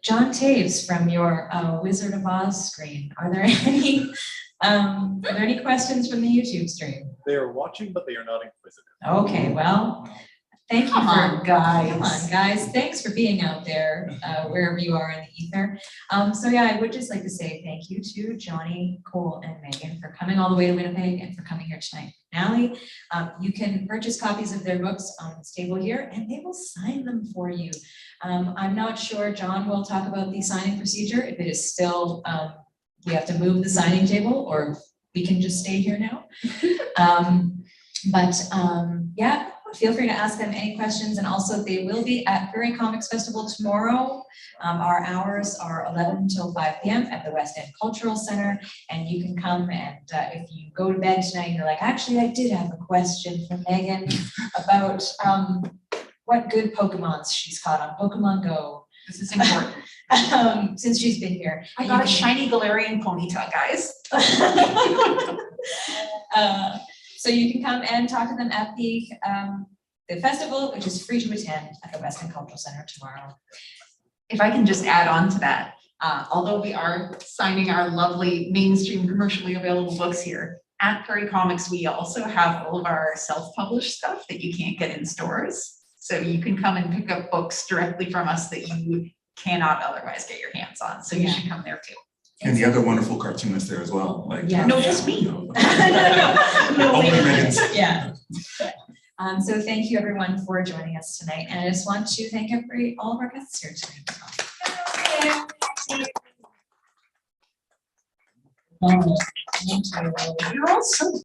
John Taves, from your Wizard of Oz screen, are there any questions from the YouTube stream? They are watching, but they are not inquisitive. Okay, well, thank you. Come on, guys. Come on, guys. Thanks for being out there, wherever you are in the ether. So yeah, I would just like to say thank you to Johnnie, Cole, and Megan for coming all the way to Winnipeg and for coming here tonight. Finale. You can purchase copies of their books on this table here, and they will sign them for you. I'm not sure John will talk about the signing procedure, if it is still, we have to move the signing table, or we can just stay here now. Yeah, feel free to ask them any questions, and also they will be at Prairie Comics Festival tomorrow. Our hours are 11 until 5 p.m. at the West End Cultural Center, and you can come, and if you go to bed tonight and you're like, actually, I did have a question for Megan about what good Pokemons she's caught on Pokemon Go. This is important. Since she's been here. I got a shiny Galarian ponytail, guys. So you can come and talk to them at the festival, which is free to attend at the West End Cultural Center tomorrow. If I can just add on to that, although we are signing our lovely mainstream commercially available books here, at Prairie Comics, we also have all of our self-published stuff that you can't get in stores. So you can come and pick up books directly from us that you cannot otherwise get your hands on. So you should come there too. And the other wonderful cartoonists there as well. Like No, just me. No, Only Megan's. yeah. So thank you everyone for joining us tonight. And I just want to thank all of our guests here tonight. Thank you. You're all so